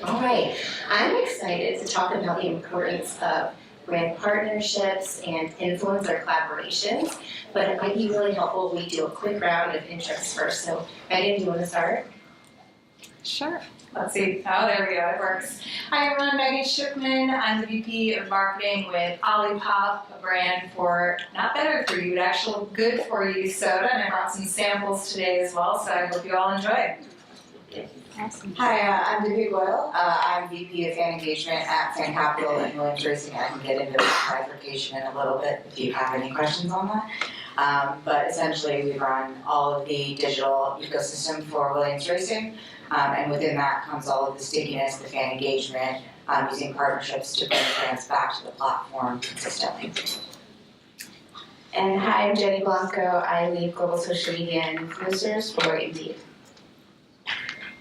All right, I'm excited to talk about the importance of brand partnerships and influencer collaborations, but it might be really helpful if we do a quick round of intros first. So, Meghan, do you want to start? Sure. Let's see. Oh, there we go. It works. Hi, everyone. Meghan Shookman. I'm the VP of Marketing with Olipop, a brand for not better for you, but actual good for you soda. And I brought some samples today as well, so I hope you all enjoy. Awesome. Hi, I'm Divya Goel. I'm VP of Fan Engagement at FanCapital and Williams Racing. I can get into bifurcation in a little bit if you have any questions on that. But essentially, we run all of the digital ecosystem for Williams Racing. And within that comes all of the stickiness, the fan engagement, using partnerships to bring fans back to the platform consistently. And hi, I'm Jenny Blanco. I lead global social media and influencers for Indeed.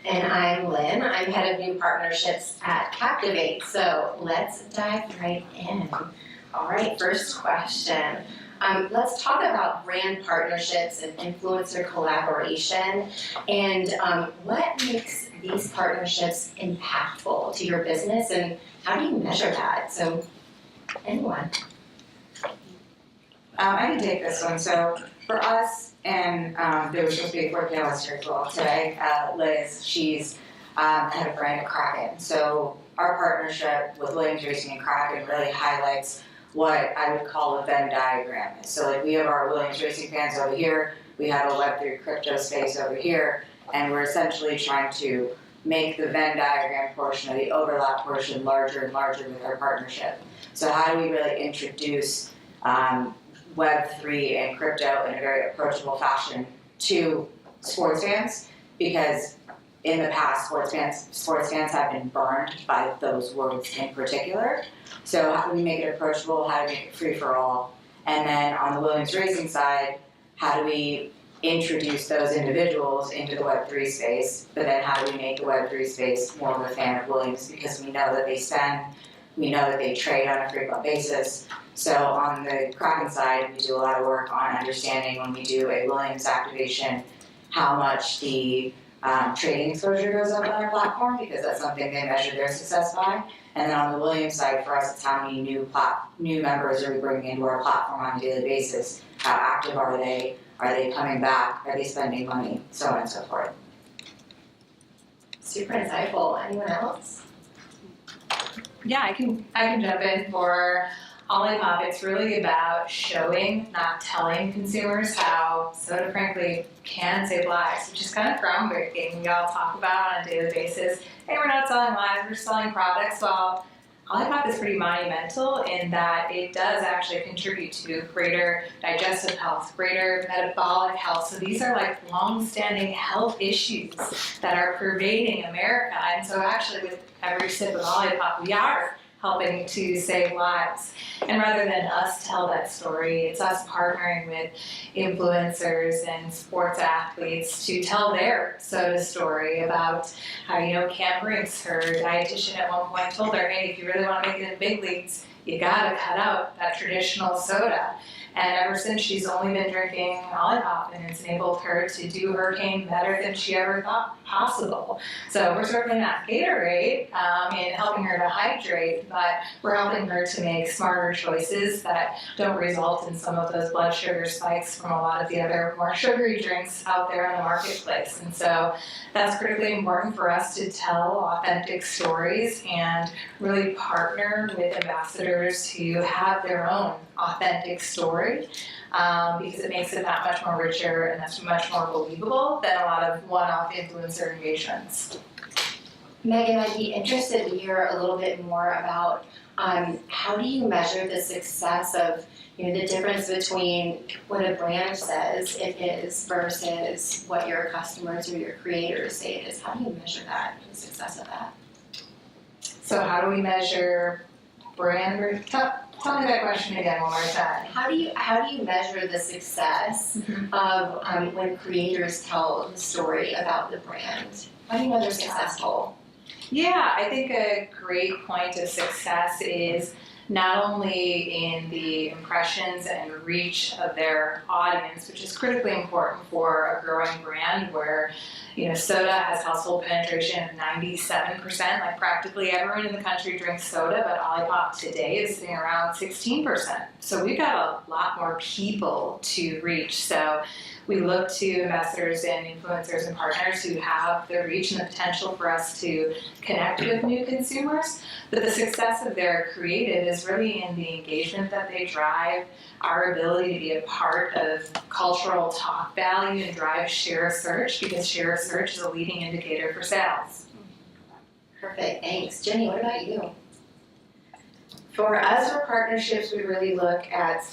And I'm Lynne. I'm head of new partnerships at Captivate. So let's dive right in. All right, first question. Let's talk about brand partnerships and influencer collaboration, and what makes these partnerships impactful to your business, and how do you measure that? So, anyone? I can take this one. So for us, and there was supposed to be a fourth panelist here as well today, Liz, she's head of brand at Kraken. So our partnership with Williams Racing and Kraken really highlights what I would call a Venn diagram. So like we have our Williams Racing fans over here, we have a Web3 crypto space over here, and we're essentially trying to make the Venn diagram portion or the overlap portion larger and larger with our partnership. So how do we really introduce Web3 and crypto in a very approachable fashion to sports fans? Because in the past, sports fans have been burned by those words in particular. So how do we make it approachable? How do we make it free for all? And then on the Williams Racing side, how do we introduce those individuals into the Web3 space? But then how do we make the Web3 space more of a fan of Williams? Because we know that they spend, we know that they trade on a frequent basis. So on the Kraken side, we do a lot of work on understanding when we do a Williams activation, how much the trading exposure goes up on our platform, because that's something they measure their success by. And then on the Williams side, for us, it's how many new members are we bringing into our platform on a daily basis? How active are they? Are they coming back? Are they spending money? So on and so forth. Super insightful. Anyone else? Yeah, I can jump in for Olipop. It's really about showing, not telling consumers how soda, frankly, can save lives, which is kind of groundbreaking. We all talk about on a daily basis, hey, we're not selling lives, we're selling products. Well, Olipop is pretty monumental in that it does actually contribute to greater digestive health, greater metabolic health. So these are like long-standing health issues that are pervading America. And so actually with every sip of Olipop, we are helping to save lives. And rather than us tell that story, it's us partnering with influencers and sports athletes to tell their soda story about how, Cam Brinks, her dietitian at one point told her, hey, if you really want to make it in the big leagues, you gotta cut out that traditional soda. And ever since, she's only been drinking Olipop, and it's enabled her to do her game better than she ever thought possible. So we're certainly not Gatorade in helping her to hydrate, but we're helping her to make smarter choices that don't result in some of those blood sugar spikes from a lot of the other more sugary drinks out there in the marketplace. And so that's critically important for us to tell authentic stories and really partner with ambassadors who have their own authentic story, because it makes it that much more richer and that's much more believable than a lot of one-off influencer engagements. Meghan, I'd be interested to hear a little bit more about how do you measure the success of the difference between what a brand says it is versus what your customers or your creators say it is. How do you measure that, the success of that? So how do we measure brand? Tell me that question again one more time. How do you measure the success of when creators tell the story about the brand? How do you know they're successful? Yeah, I think a great point of success is not only in the impressions and reach of their audience, which is critically important for a growing brand where, soda has household penetration of 97%, like practically everyone in the country drinks soda, but Olipop today is sitting around 16%. So we've got a lot more people to reach. So we look to ambassadors and influencers and partners who have the reach and the potential for us to connect with new consumers. But the success of their creative is really in the engagement that they drive, our ability to be a part of cultural talk value and drive share of search, because share of search is a leading indicator for sales. Perfect, thanks. Jenny, what about you? For us, for partnerships, we really look at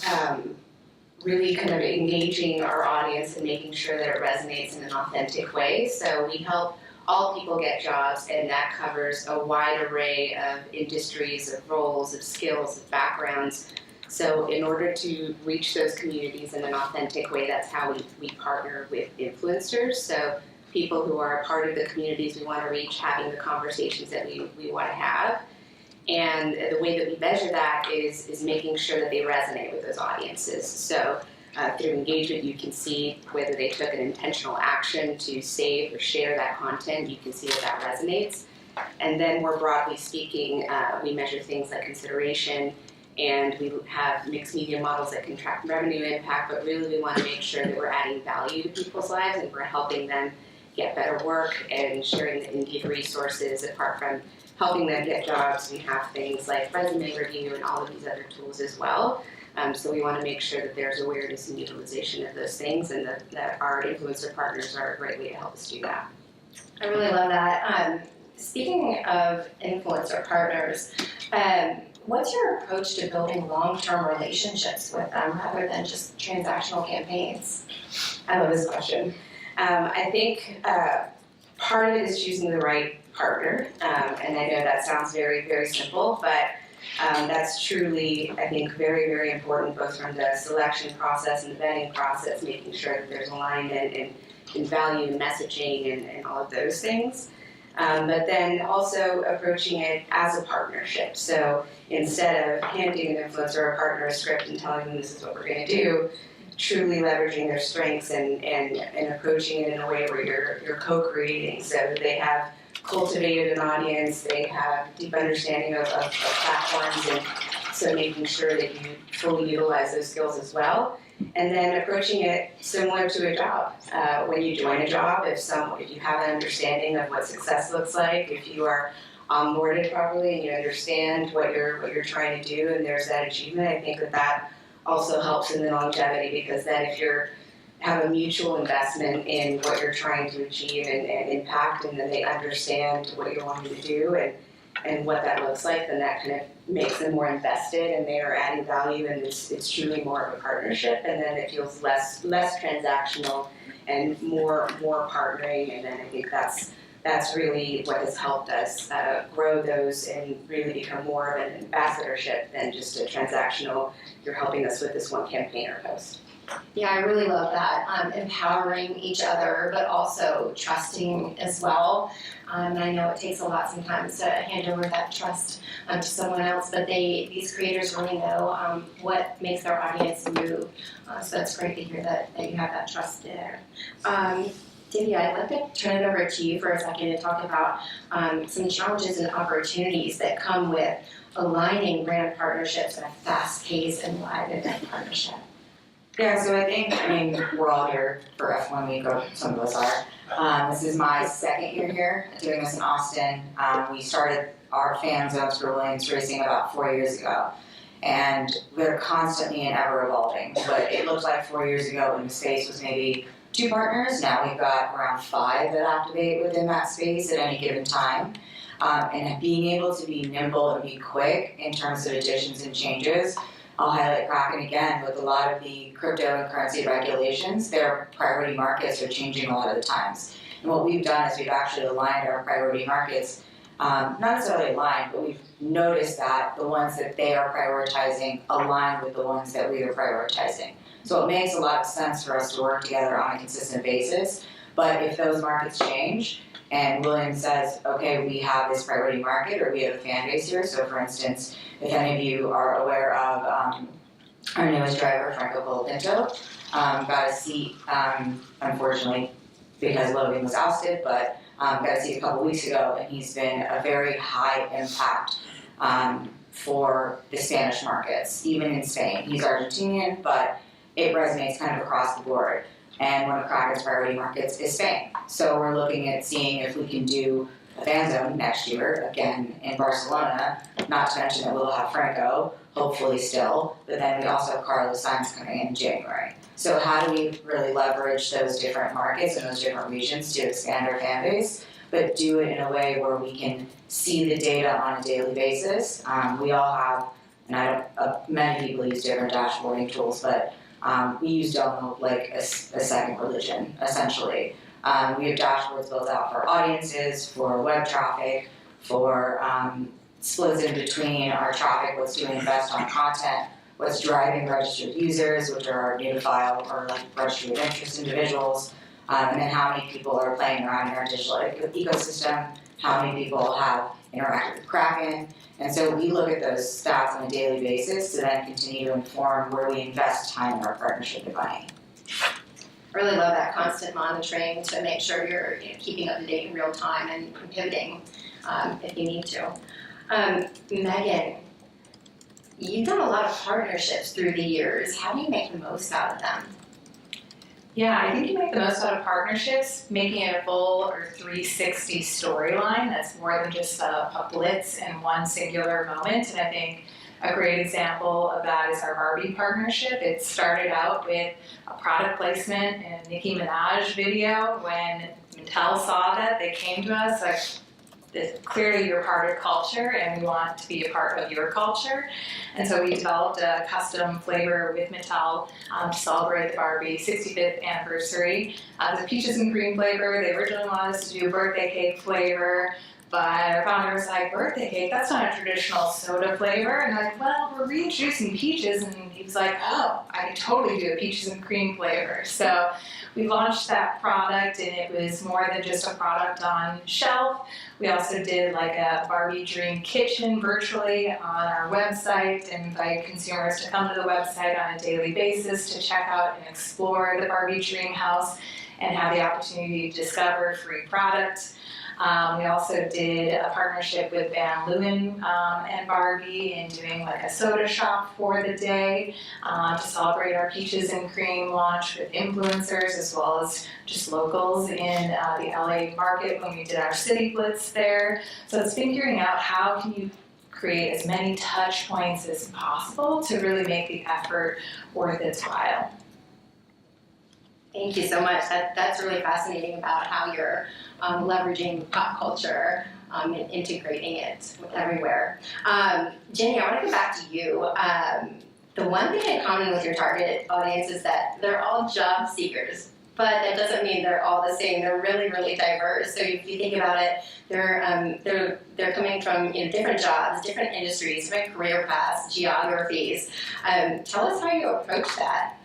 really kind of engaging our audience and making sure that it resonates in an authentic way. So we help all people get jobs, and that covers a wide array of industries, of roles, of skills, of backgrounds. So in order to reach those communities in an authentic way, that's how we partner with influencers. So people who are a part of the communities we want to reach, having the conversations that we want to have. And the way that we measure that is making sure that they resonate with those audiences. So through engagement, you can see whether they took an intentional action to save or share that content. You can see that resonates. And then more broadly speaking, we measure things like consideration, and we have mixed media models that can track revenue impact, but really we want to make sure that we're adding value to people's lives and we're helping them get better work and sharing the Indeed resources. Apart from helping them get jobs, we have things like resume review and all of these other tools as well. So we want to make sure that there's awareness and utilization of those things, and that our influencer partners are a great way to help us do that. I really love that. Speaking of influencer partners, what's your approach to building long-term relationships with them rather than just transactional campaigns? I love this question. I think part of it is choosing the right partner, and I know that sounds very, very simple, but that's truly, I think, very, very important, both from the selection process and the vetting process, making sure that there's alignment and value and messaging and all of those things. But then also approaching it as a partnership. So instead of handing an influencer or partner a script and telling them this is what we're going to do, truly leveraging their strengths and approaching it in a way where you're co-creating, so that they have cultivated an audience, they have deep understanding of platforms, and so making sure that you fully utilize those skills as well. And then approaching it similar to a job. When you join a job, if you have an understanding of what success looks like, if you are onboarded properly and you understand what you're trying to do, and there's that achievement, I think that also helps in the longevity, because then if you have a mutual investment in what you're trying to achieve and impact, and then they understand what you're wanting to do and what that looks like, then that kind of makes them more invested, and they are adding value, and it's truly more of a partnership, and then it feels less transactional and more partnering, and then I think that's really what has helped us grow those and really become more of an ambassadorship than just a transactional, you're helping us with this one campaign or post. Yeah, I really love that. Empowering each other, but also trusting as well. And I know it takes a lot sometimes to hand over that trust to someone else, but these creators really know what makes their audience move. So it's great to hear that you have that trust there. Divya, I'd like to turn it over to you for a second to talk about some challenges and opportunities that come with aligning brand partnerships at a fast pace and live event partnership. Yeah, so I think, we're all here for F1 week, or some of us are. This is my second year here doing this in Austin. We started our fan zones for Williams Racing about 4 years ago. And they're constantly and ever evolving. But it looked like 4 years ago when the space was maybe 2 partners. Now we've got around 5 that activate within that space at any given time. And being able to be nimble and be quick in terms of additions and changes. I'll highlight Kraken again. With a lot of the crypto and currency regulations, their priority markets are changing a lot of the times. And what we've done is we've actually aligned our priority markets, not necessarily aligned, but we've noticed that the ones that they are prioritizing align with the ones that we are prioritizing. So it makes a lot of sense for us to work together on a consistent basis. But if those markets change, and William says, okay, we have this priority market or we have a fan base here. So for instance, if any of you are aware of our newest driver, Franco Colapinto, got a seat, unfortunately, because Logan was ousted, but got a seat a couple weeks ago, and he's been a very high impact for the Spanish markets, even in Spain. He's Argentinian, but it resonates kind of across the board. And one of Kraken's priority markets is Spain. So we're looking at seeing if we can do a fan zone next year, again, in Barcelona, not to mention that we'll have Franco, hopefully still, but then we also have Carlos Sainz coming in January. So how do we really leverage those different markets and those different regions to expand our fan base, but do it in a way where we can see the data on a daily basis? We all have, and I don't, many people use different dashboarding tools, but we use Domo like a second religion, essentially. We have dashboards built out for audiences, for web traffic, for splits in between our traffic, what's doing best on content, what's driving registered users, which are our new file or like registry of interest individuals, and then how many people are playing around in our digital ecosystem, how many people have interacted with Kraken. And so we look at those stats on a daily basis to then continue to inform where we invest time in our partnership with money. I really love that constant monitoring to make sure you're keeping up to date in real time and pivoting if you need to. Meghan, you've done a lot of partnerships through the years. How do you make the most out of them? Yeah, I think you make the most out of partnerships, making it a full or 360 storyline that's more than just a blitz in one singular moment. And I think a great example of that is our Barbie partnership. It started out with a product placement in a Nicki Minaj video. When Mattel saw that, they came to us like, clearly you're part of culture and we want to be a part of your culture. And so we developed a custom flavor with Mattel to celebrate the Barbie 65th anniversary. It was a peaches and cream flavor. They originally wanted us to do a birthday cake flavor, but our founder was like, birthday cake, that's not a traditional soda flavor. And I'm like, well, we're reintroducing peaches. And he was like, oh, I could totally do a peaches and cream flavor. So we launched that product, and it was more than just a product on shelf. We also did like a Barbie Dream Kitchen virtually on our website and invite consumers to come to the website on a daily basis to check out and explore the Barbie Dream House and have the opportunity to discover free products. We also did a partnership with Van Leeuwen and Barbie in doing like a soda shop for the day to celebrate our peaches and cream launch with influencers as well as just locals in the LA market when we did our city blitz there. So it's figuring out how can you create as many touch points as possible to really make the effort worth its while. Thank you so much. That's really fascinating about how you're leveraging pop culture and integrating it everywhere. Jenny, I want to go back to you. The one thing in common with your target audience is that they're all job seekers, but that doesn't mean they're all the same. They're really, really diverse. So if you think about it, they're coming from different jobs, different industries, different career paths, geographies. Tell us how you approach that.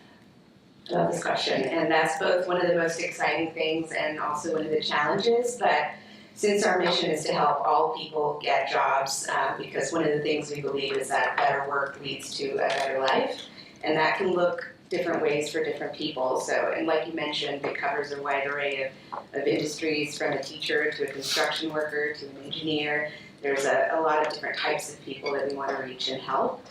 I love this question, and that's both one of the most exciting things and also one of the challenges. But since our mission is to help all people get jobs, because one of the things we believe is that better work leads to a better life, and that can look different ways for different people. So, and like you mentioned, it covers a wide array of industries, from a teacher to a construction worker to an engineer. There's a lot of different types of people that we want to reach and help.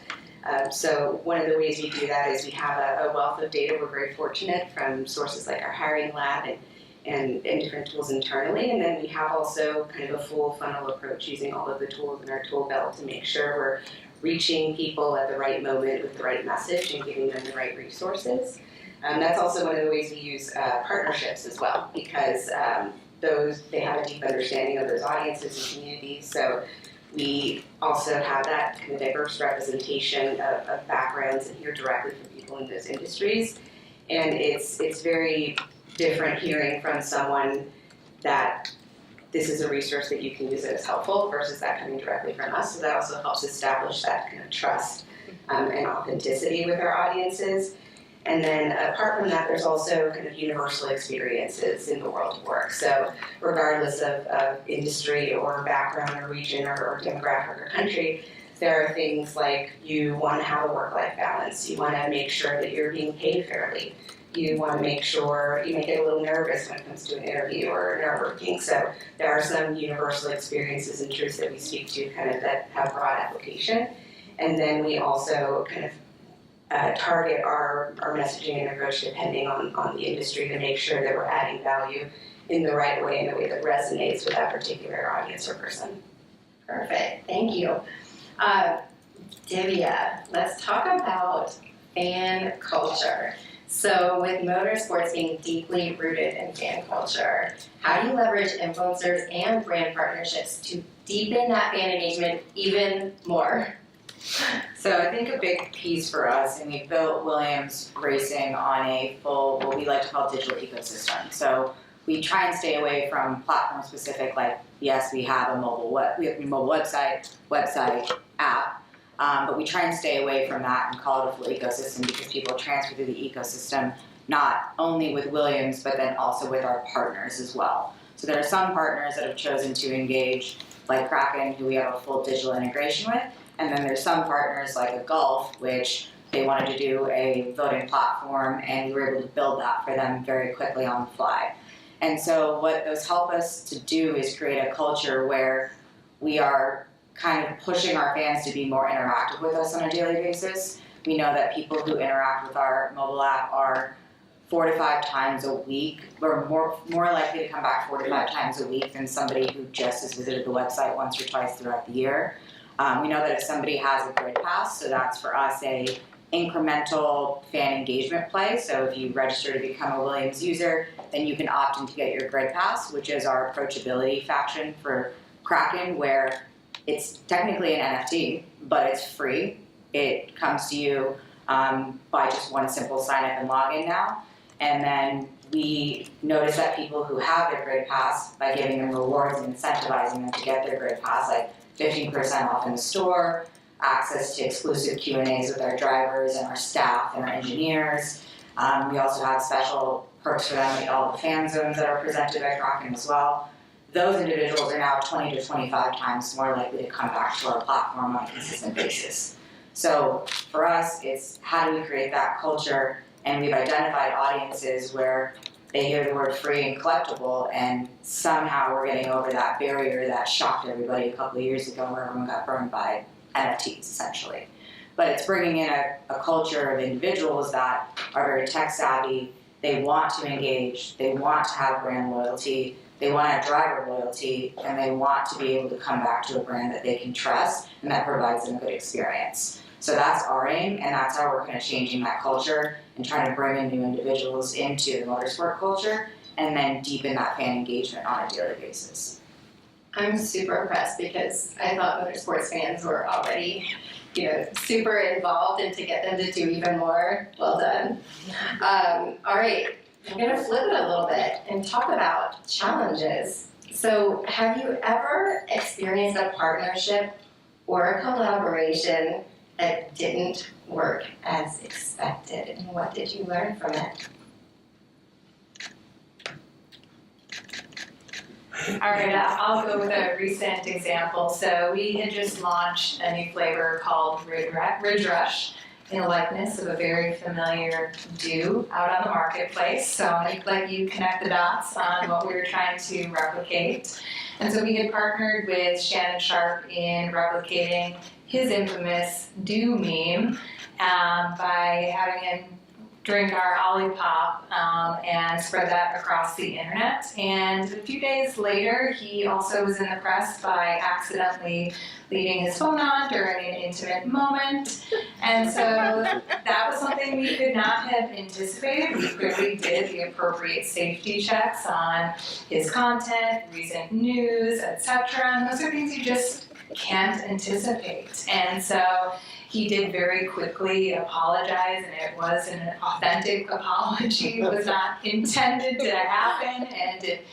So one of the ways we do that is we have a wealth of data. We're very fortunate from sources like our hiring lab and different tools internally. And then we have also kind of a full funnel approach using all of the tools in our tool belt to make sure we're reaching people at the right moment with the right message and giving them the right resources. That's also one of the ways we use partnerships as well, because they have a deep understanding of those audiences and communities. So we also have that kind of diverse representation of backgrounds and hear directly from people in those industries. And it's very different hearing from someone that this is a resource that you can use that is helpful versus that coming directly from us. So that also helps establish that kind of trust and authenticity with our audiences. And then apart from that, there's also kind of universal experiences in the world of work. So regardless of industry or background or region or demographic or country, there are things like you want to have a work-life balance. You want to make sure that you're being paid fairly. You want to make sure you may get a little nervous when it comes to an interview or networking. So there are some universal experiences and truths that we speak to kind of that have broad application. And then we also kind of target our messaging and approach depending on the industry to make sure that we're adding value in the right way, in a way that resonates with that particular audience or person. Perfect, thank you. Divya, let's talk about fan culture. So with motorsports being deeply rooted in fan culture, how do you leverage influencers and brand partnerships to deepen that fan engagement even more? So I think a big piece for us, and we built Williams Racing on a full, what we like to call digital ecosystem. So we try and stay away from platform specific, like yes, we have a mobile website, app, but we try and stay away from that and call it a full ecosystem because people transfer through the ecosystem not only with Williams, but then also with our partners as well. So there are some partners that have chosen to engage, like Kraken, who we have a full digital integration with, and then there's some partners like a Golf, which they wanted to do a voting platform, and we were able to build that for them very quickly on the fly. And so what those help us to do is create a culture where we are kind of pushing our fans to be more interactive with us on a daily basis. We know that people who interact with our mobile app are 4 to 5 times a week, or more likely to come back 4 to 5 times a week than somebody who just has visited the website once or twice throughout the year. We know that if somebody has a grid pass, so that's for us a incremental fan engagement play. So if you register to become a Williams user, then you can opt in to get your grid pass, which is our approachability faction for Kraken, where it's technically an NFT, but it's free. It comes to you by just one simple sign up and login now. And then we notice that people who have their grid pass, by giving them rewards and incentivizing them to get their grid pass, like 15% off in the store, access to exclusive Q&As with our drivers and our staff and our engineers. We also have special perks for them, like all the fan zones that are presented by Kraken as well. Those individuals are now 20 to 25 times more likely to come back to our platform on a consistent basis. So for us, it's how do we create that culture, and we've identified audiences where they hear the word free and collectible, and somehow we're getting over that barrier that shocked everybody a couple of years ago where everyone got burned by NFTs, essentially. But it's bringing in a culture of individuals that are very tech savvy. They want to engage, they want to have brand loyalty, they want to have driver loyalty, and they want to be able to come back to a brand that they can trust and that provides them a good experience. So that's our aim, and that's how we're kind of changing that culture and trying to bring in new individuals into the motorsport culture and then deepen that fan engagement on a daily basis. I'm super impressed because I thought motorsports fans were already, super involved, and to get them to do even more, well done. All right, I'm gonna flip it a little bit and talk about challenges. So have you ever experienced a partnership or a collaboration that didn't work as expected, and what did you learn from it? All right, I'll go with a recent example. So we had just launched a new flavor called Ridge Rush in a likeness of a very familiar dew out on the marketplace. So I'm going to let you connect the dots on what we were trying to replicate. And so we had partnered with Shannon Sharp in replicating his infamous dew meme by having him drink our Olipop and spread that across the internet. And a few days later, he also was in the press by accidentally leaving his phone on during an intimate moment. And so that was something we could not have anticipated. We clearly did the appropriate safety checks on his content, recent news, etc. And those are things you just can't anticipate. And so he did very quickly apologize, and it was an authentic apology. It was not intended to happen, and it,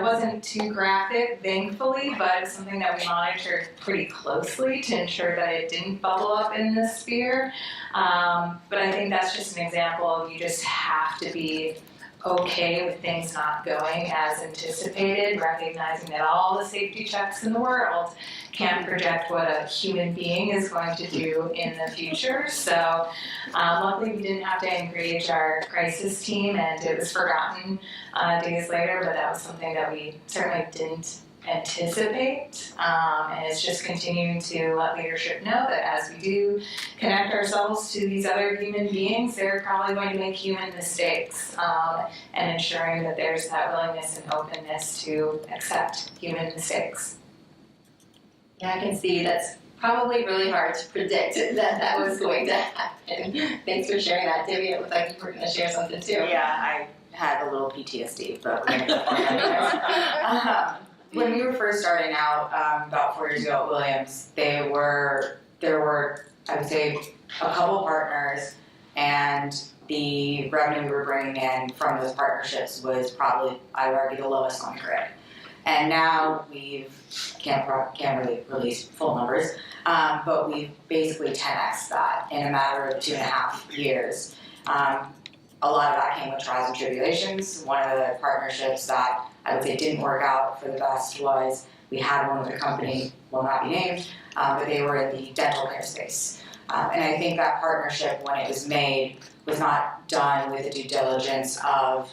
wasn't too graphic, thankfully, but it's something that we monitored pretty closely to ensure that it didn't bubble up in the sphere. But I think that's just an example of you just have to be okay with things not going as anticipated, recognizing that all the safety checks in the world can't project what a human being is going to do in the future. So luckily we didn't have to engage our crisis team, and it was forgotten days later, but that was something that we certainly didn't anticipate, and it's just continuing to let leadership know that as we do connect ourselves to these other human beings, they're probably going to make human mistakes, and ensuring that there's that willingness and openness to accept human mistakes. Yeah, I can see that's probably really hard to predict that was going to happen. Thanks for sharing that, Divya. It looked like you were going to share something too. Yeah, I had a little PTSD, but we're gonna go for it. When we were first starting out, about 4 years ago at Williams, there were, I would say, a couple partners, and the revenue we were bringing in from those partnerships was probably, I would argue, the lowest on the grid. And now can't really release full numbers, but we've basically 10x that in a matter of 2.5 years. A lot of that came with trials and tribulations. One of the partnerships that I would say didn't work out for the best was we had one with a company, will not be named, but they were in the dental care space. And I think that partnership, when it was made, was not done with the due diligence of,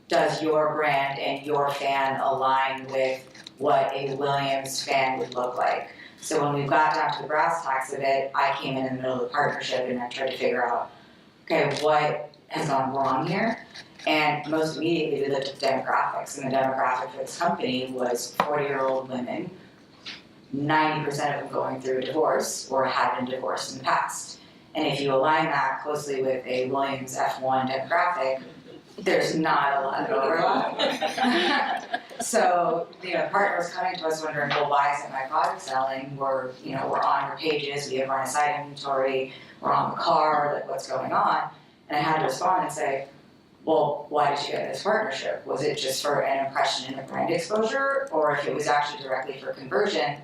does your brand and your fan align with what a Williams fan would look like? So when we got down to the brass tacks of it, I came in the middle of the partnership and I tried to figure out, okay, what has gone wrong here? And most immediately we looked at the demographics, and the demographic for this company was 40-year-old women, 90% of them going through a divorce or had been divorced in the past. And if you align that closely with a Williams F1 demographic, there's not a lot of overlap. So, partners coming to us wondering, well, why isn't my product selling? We're on your pages, we have our site inventory, we're on the car, like what's going on? And I had to respond and say, well, why did you get this partnership? Was it just for an impression and a brand exposure? Or if it was actually directly for conversion,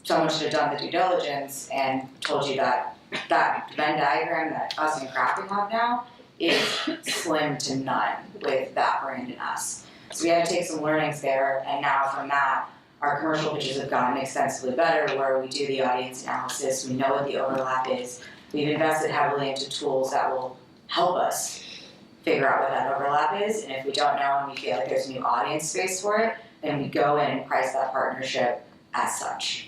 someone should have done the due diligence and told you that that Venn diagram that us and Crafting have now is slim to none with that brand and us. So we had to take some learnings there, and now from that, our commercial pitches have gotten extensively better, where we do the audience analysis, we know what the overlap is. We've invested heavily into tools that will help us figure out what that overlap is, and if we don't know and we feel like there's a new audience space for it, then we go in and price that partnership as such.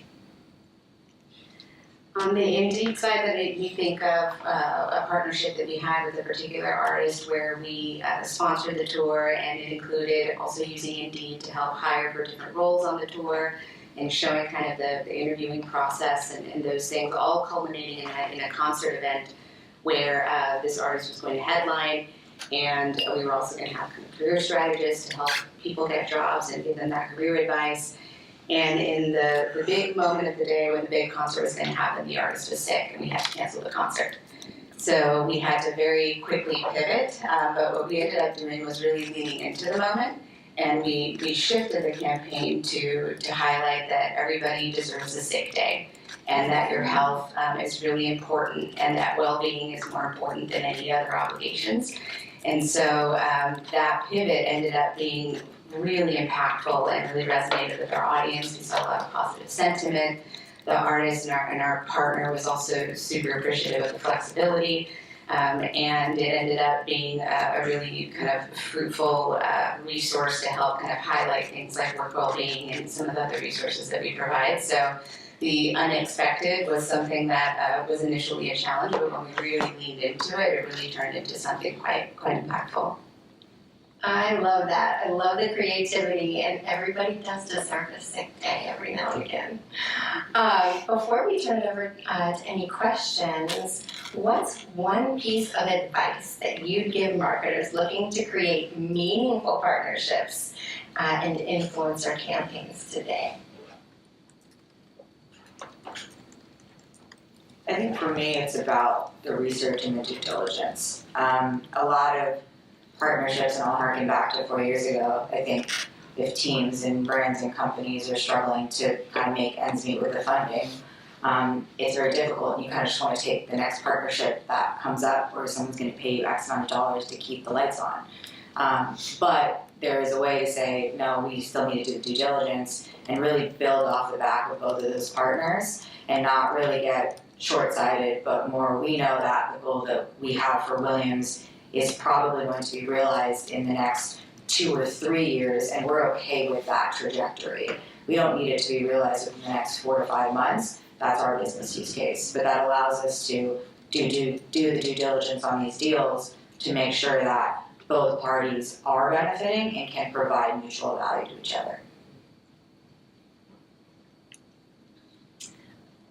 On the Indeed side, that made me think of a partnership that we had with a particular artist where we sponsored the tour, and it included also using Indeed to help hire for different roles on the tour and showing kind of the interviewing process and those things, all culminating in a concert event where this artist was going to headline, and we were also going to have kind of career strategists to help people get jobs and give them that career advice. And in the big moment of the day when the big concert was going to happen, the artist was sick and we had to cancel the concert. So we had to very quickly pivot, but what we ended up doing was really leaning into the moment, and we shifted the campaign to highlight that everybody deserves a sick day, and that your health is really important, and that well-being is more important than any other obligations. And so that pivot ended up being really impactful and really resonated with our audience. We saw a lot of positive sentiment. The artist and our partner was also super appreciative of the flexibility, and it ended up being a really kind of fruitful resource to help kind of highlight things like work well-being and some of the other resources that we provide. So the unexpected was something that was initially a challenge, but when we really leaned into it, it really turned into something quite impactful. I love that. I love the creativity, and everybody does deserve a sick day every now and again. Before we turn it over to any questions, what's one piece of advice that you'd give marketers looking to create meaningful partnerships and influencer campaigns today? I think for me, it's about the research and the due diligence. A lot of partnerships, and I'll harken back to 4 years ago, I think if teams and brands and companies are struggling to kind of make ends meet with the funding, it's very difficult, and you kind of just want to take the next partnership that comes up where someone's going to pay you X amount of dollars to keep the lights on. But there is a way to say, no, we still need to do the due diligence and really build off the back of both of those partners and not really get short-sighted, but more we know that the goal that we have for Williams is probably going to be realized in the next 2 or 3 years, and we're okay with that trajectory. We don't need it to be realized within the next 4 to 5 months. That's our business use case. But that allows us to do the due diligence on these deals to make sure that both parties are benefiting and can provide mutual value to each other.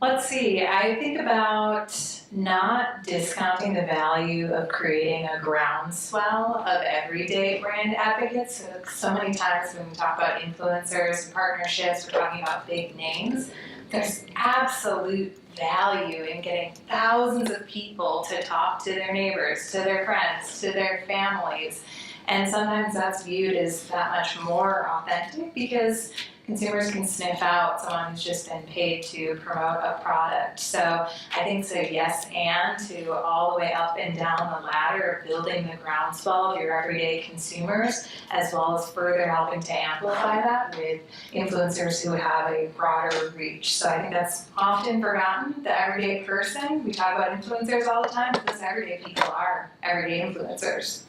Let's see, I think about not discounting the value of creating a groundswell of everyday brand advocates. So many times when we talk about influencers and partnerships, we're talking about big names. There's absolute value in getting thousands of people to talk to their neighbors, to their friends, to their families. And sometimes that's viewed as that much more authentic because consumers can sniff out someone who's just been paid to promote a product. So I think say yes and to all the way up and down the ladder of building the groundswell of your everyday consumers, as well as further helping to amplify that with influencers who have a broader reach. So I think that's often forgotten, the everyday person. We talk about influencers all the time, but those everyday people are everyday influencers.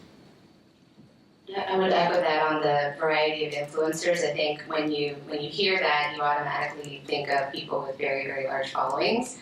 I would echo that on the variety of influencers. I think when you hear that, you automatically think of people with very, very large followings.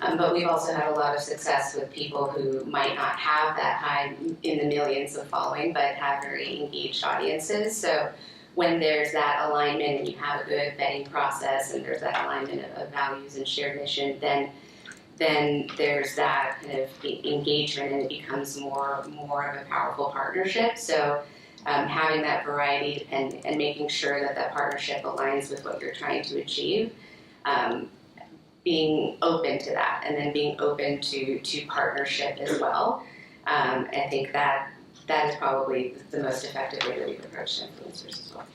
But we've also had a lot of success with people who might not have that high in the millions of following, but have very engaged audiences. So when there's that alignment and you have a good vetting process and there's that alignment of values and shared mission, then there's that kind of engagement and it becomes more of a powerful partnership. So having that variety and making sure that that partnership aligns with what you're trying to achieve, being open to that, and then being open to partnership as well. I think that is probably the most effective way that we can approach influencers as well.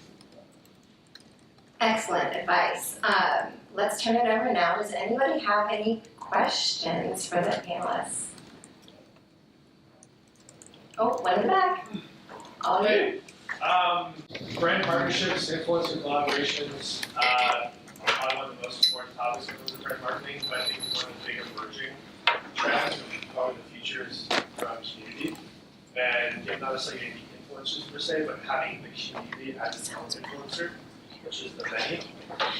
Excellent advice. Let's turn it over now. Does anybody have any questions for the panelists? Oh, one in the back. All Hey, brand partnerships, influencer collaborations are probably one of the most important topics in brand marketing, but I think one of the big emerging trends and probably the future is around community. And not necessarily any influencers per se, but having the community as its own influencer, which is the many.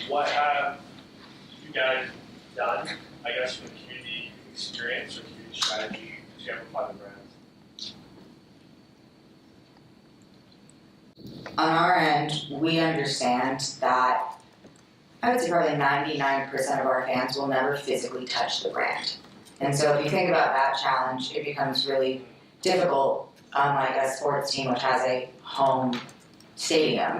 What have you guys done, I guess, from a community experience or community strategy to amplify the brand? On our end, we understand that I would say probably 99% of our fans will never physically touch the brand. And so if you think about that challenge, it becomes really difficult, unlike a sports team which has a home stadium,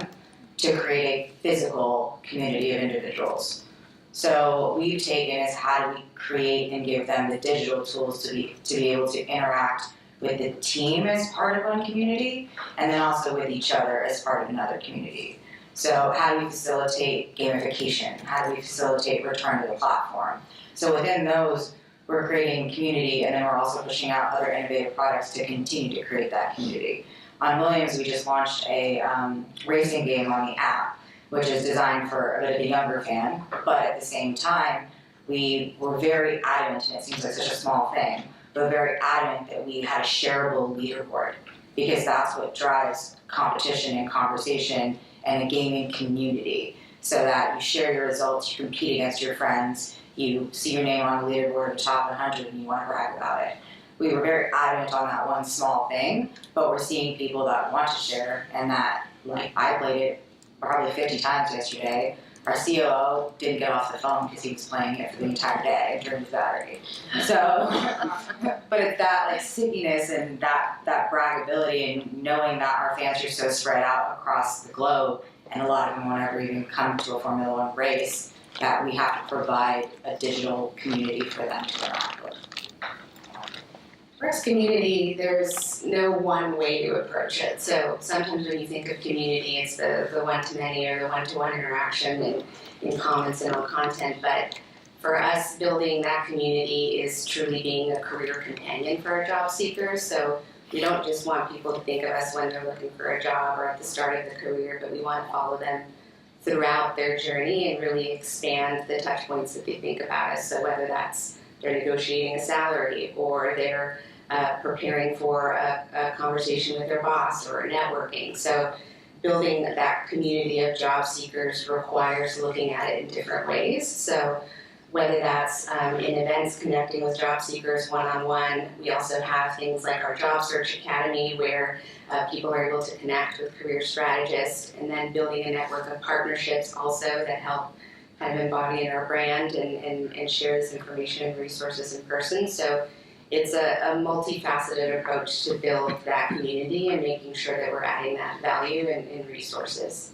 to create a physical community of individuals. So what we've taken is how do we create and give them the digital tools to be able to interact with the team as part of one community, and then also with each other as part of another community. So how do we facilitate gamification? How do we facilitate return to the platform? So within those, we're creating community, and then we're also pushing out other innovative products to continue to create that community. On Williams, we just launched a racing game on the app, which is designed for a bit of a younger fan, but at the same time, we were very adamant, and it seems like such a small thing, but very adamant that we had a shareable leaderboard, because that's what drives competition and conversation and a gaming community, so that you share your results, you compete against your friends, you see your name on the leaderboard of the top 100 and you want to brag about it. We were very adamant on that one small thing, but we're seeing people that want to share, and that, like, I played it probably 50 times yesterday. Our COO didn't get off the phone because he was playing it for the entire day and drained his battery. So, but it's that like stickiness and that braggability, and knowing that our fans are so spread out across the globe, and a lot of them won't ever even come to a Formula One race, that we have to provide a digital community for them to interact with. For us, community, there's no one way to approach it. So sometimes when you think of community, it's the one-to-many or the one-to-one interaction in comments and on content. But for us, building that community is truly being a career companion for our job seekers. So we don't just want people to think of us when they're looking for a job or at the start of the career, but we want to follow them throughout their journey and really expand the touch points that they think about us. So whether that's they're negotiating a salary or they're preparing for a conversation with their boss or networking. So building that community of job seekers requires looking at it in different ways. So whether that's in events connecting with job seekers one-on-one, we also have things like our Job Search Academy where people are able to connect with career strategists, and then building a network of partnerships also that help kind of embody in our brand and share this information and resources in person. So it's a multifaceted approach to build that community and making sure that we're adding that value and resources.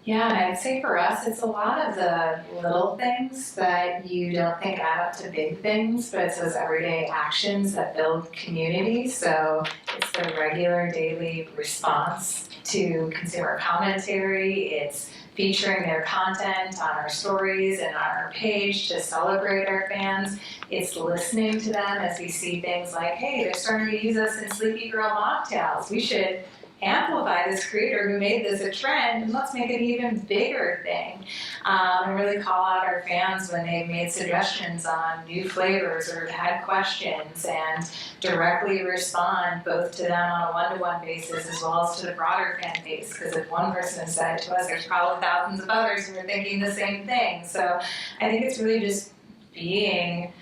Yeah, and I'd say for us, it's a lot of the little things that you don't think add up to big things, but it's those everyday actions that build community. So it's the regular daily response to consumer commentary. It's featuring their content on our stories and on our page to celebrate our fans. It's listening to them as we see things like, hey, they're starting to use us in Sleepy Girl mocktails. We should amplify this creator who made this a trend and let's make it an even bigger thing. And really call out our fans when they've made suggestions on new flavors or had questions, and directly respond both to them on a one-to-one basis as well as to the broader fan base, because if one person has said it to us, there's probably thousands of others who are thinking the same thing. So I think it's really just being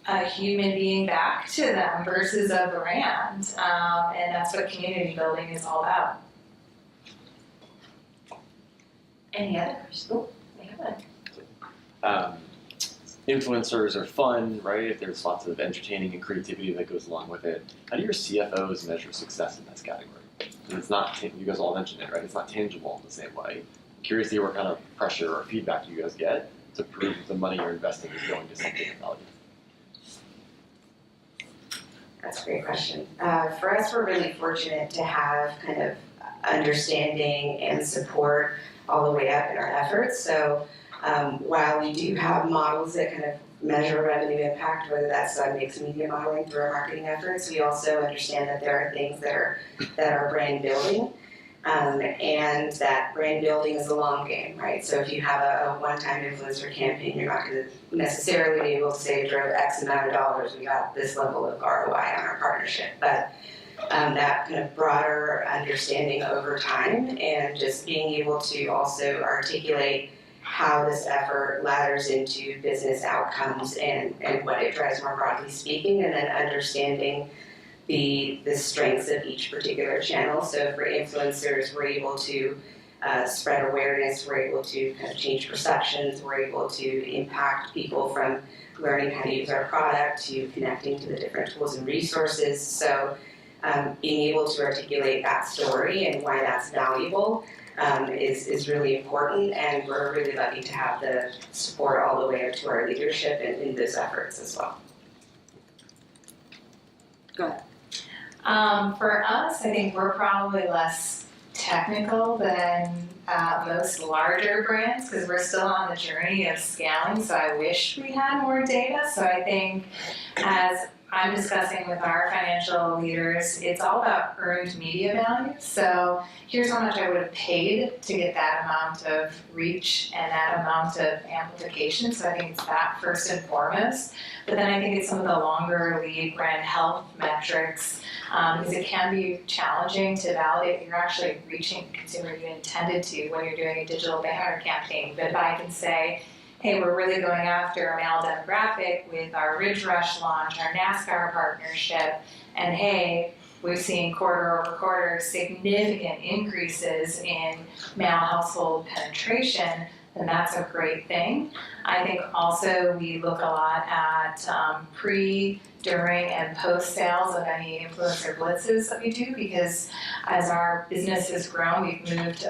a human being back to them versus a brand, and that's what community building is all about. Any others? Oh, we have one. Influencers are fun, right? There's lots of entertaining and creativity that goes along with it. How do your CFOs measure success in this category? Because it's not, you guys all mentioned it, right? It's not tangible in the same way. I'm curious to hear what kind of pressure or feedback you guys get to prove the money you're investing is going to something of value. That's a great question. For us, we're really fortunate to have kind of understanding and support all the way up in our efforts. So while we do have models that kind of measure revenue impact, whether that's mixed media modeling through our marketing efforts, we also understand that there are things that are brand building. And that brand building is a long game, right? So if you have a one-time influencer campaign, you're not going to necessarily be able to say it drove X amount of dollars, we got this level of ROI on our partnership. But that kind of broader understanding over time and just being able to also articulate how this effort ladders into business outcomes and what it drives more broadly speaking, and then understanding the strengths of each particular channel. So for influencers, we're able to spread awareness, we're able to kind of change perceptions, we're able to impact people from learning how to use our product to connecting to the different tools and resources. So being able to articulate that story and why that's valuable is really important, and we're really lucky to have the support all the way up to our leadership in those efforts as well. Go ahead. For us, I think we're probably less technical than most larger brands because we're still on the journey of scaling, so I wish we had more data. So I think as I'm discussing with our financial leaders, it's all about earned media value. So here's how much I would have paid to get that amount of reach and that amount of amplification. So I think it's that first and foremost. But then I think it's some of the longer lead brand health metrics, because it can be challenging to validate if you're actually reaching the consumer you intended to when you're doing a digital banner campaign. But if I can say, hey, we're really going after a male demographic with our Ridge Rush launch, our NASCAR partnership, and hey, we've seen quarter over quarter significant increases in male household penetration, then that's a great thing. I think also we look a lot at pre, during, and post sales of any influencer blitzes that we do, because as our business has grown, we've moved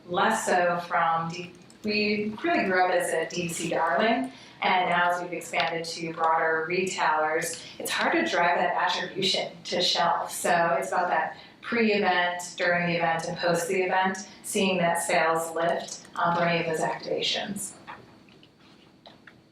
less so from, we really grew up as a DTC darling, and now as we've expanded to broader retailers, it's hard to drive that attribution to shelf. So it's about that pre-event, during the event, and post the event, seeing that sales lift for any of those activations.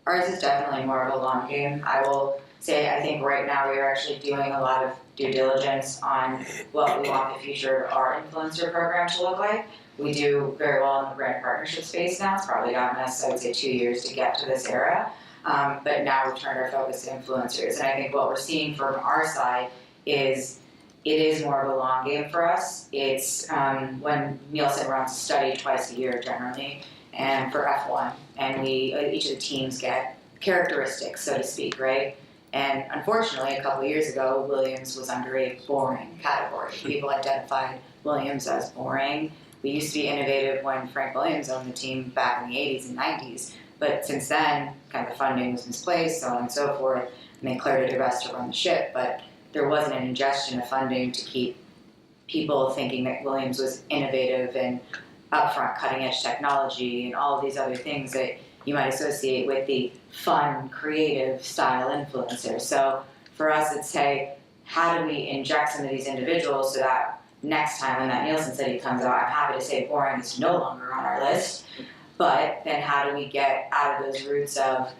Ours is definitely more of a long game. I will say, I think right now we are actually doing a lot of due diligence on what we want the future of our influencer program to look like. We do very well in the brand partnership space now. It's probably gotten us, I would say, 2 years to get to this era. But now we've turned our focus to influencers. And I think what we're seeing from our side is it is more of a long game for us. It's when Nielsen runs a study twice a year generally, and for F1, and each of the teams get characteristics, so to speak, right? And unfortunately, a couple of years ago, Williams was under a boring category. People identified Williams as boring. We used to be innovative when Frank Williams owned the team back in the 80s and 90s, but since then, kind of the funding was misplaced, so on and so forth, and they cleared it best to run the ship, but there wasn't an ingestion of funding to keep people thinking that Williams was innovative and upfront cutting-edge technology and all of these other things that you might associate with the fun, creative style influencer. So for us, it's, hey, how do we inject some of these individuals so that next time when that Nielsen study comes out, I'm happy to say boring is no longer on our list, but then how do we get out of those roots of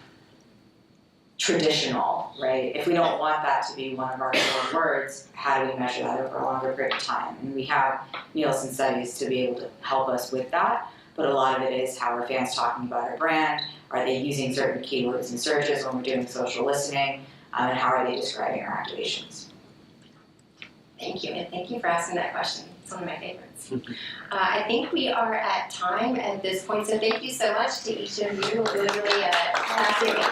traditional, right? If we don't want that to be one of our core words, how do we measure that over a longer period of time? And we have Nielsen studies to be able to help us with that, but a lot of it is how are fans talking about our brand? Are they using certain keywords in searches when we're doing social listening? And how are they describing our activations? Thank you, and thank you for asking that question. It's one of my favorites. I think we are at time at this point, so thank you so much to each of you. It was really a fascinating.